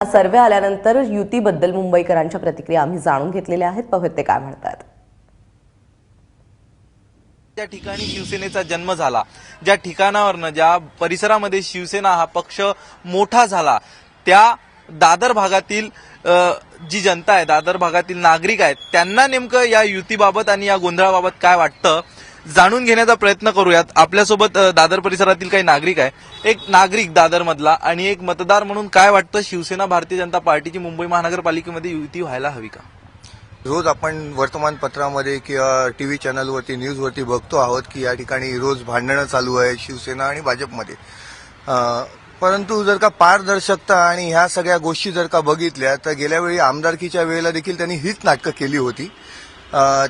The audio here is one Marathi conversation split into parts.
सर्वे आल्यानंतर युतीबद्दल मुंबईकरांच्या प्रतिक्रिया आम्ही जाणून घेतलेल्या आहेत. पाहूयात ते काय म्हणतात. ज्या ठिकाणी शिवसेनेचा जन्म झाला, ज्या ठिकाणावरनं ज्या परिसरामध्ये शिवसेना हा पक्ष मोठा झाला, त्या दादर भागातील जी जनता आहे, दादर भागातील नागरिक आहेत, त्यांना नेमकं या युतीबाबत आणि या गोंधळाबाबत काय वाटतं जाणून घेण्याचा प्रयत्न करूयात. आपल्यासोबत दादर परिसरातील काही नागरिक आहे. एक नागरिक दादर मधला आणि एक मतदार म्हणून काय वाटतं, शिवसेना भारतीय जनता पार्टीची मुंबई महानगरपालिकेमध्ये युती व्हायला हवी का? रोज आपण वर्तमानपत्रामध्ये किंवा टीव्ही चॅनलवरती न्यूजवरती बघतो आहोत की या ठिकाणी रोज भांडणं चालू आहे शिवसेना आणि भाजपमध्ये. परंतु जर का पारदर्शकता आणि ह्या सगळ्या गोष्टी जर का बघितल्या तर गेल्या वेळी आमदारकीच्या वेळेला देखील त्यांनी हीच नाटकं केली होती.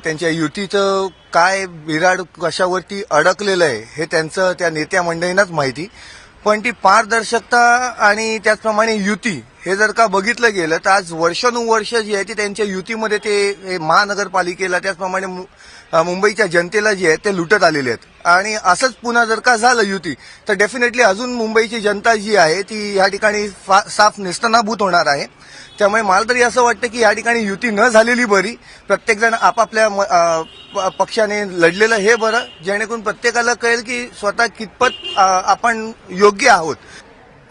त्यांच्या युतीचं काय बिराड कशावरती अडकलेलं आहे हे त्यांचं त्या नेत्या मंडळींनाच माहिती. पण ती पारदर्शकता आणि त्याचप्रमाणे युती हे जर का बघितलं गेलं तर आज वर्षानुवर्ष जी आहे ती त्यांच्या युतीमध्ये ते महानगरपालिकेला त्याचप्रमाणे मुंबईच्या जनतेला जे आहे ते लुटत आलेले आहेत. आणि असंच पुन्हा जर का झालं युती तर डेफिनेटली अजून मुंबईची जनता जी आहे ती या ठिकाणी साफ नेस्तनाभूत होणार आहे. त्यामुळे मला तरी असं वाटतं की या ठिकाणी युती न झालेली बरी. प्रत्येकजण आपापल्या पक्षाने लढलेलं हे बरं, जेणेकरून प्रत्येकाला कळेल की स्वतः कितपत आपण योग्य आहोत.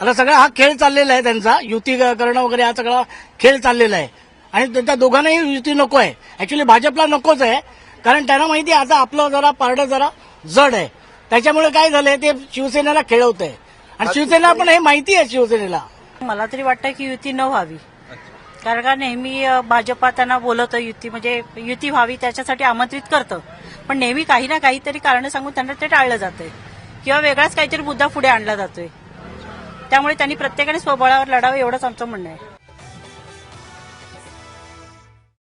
आता सगळा हा खेळ चाललेला आहे त्यांचा, युती करणं वगैरे हा सगळा खेळ चाललेला आहे. आणि त्यांच्या दोघांनाही युती नको आहे. ऍक्च्युली भाजपला नकोच आहे, कारण त्यांना माहिती आहे आता आपलं जरा पारडं जरा जड आहे. त्याच्यामुळे काय झालंय ते शिवसेनेला खेळवत आहे. आणि शिवसेना पण हे माहिती आहे शिवसेनेला. मला तरी वाटतं की युती न व्हावी, कारण का नेहमी भाजप त्यांना बोलवतं युती म्हणजे युती व्हावी त्याच्यासाठी आमंत्रित करतं, पण नेहमी काही ना काहीतरी कारण सांगून त्यांना ते टाळलं जातंय किंवा वेगळाच काहीतरी मुद्दा पुढे आणला जातोय. त्यामुळे त्यांनी प्रत्येकाने स्वबळावर लढावं एवढंच आमचं म्हणणं आहे.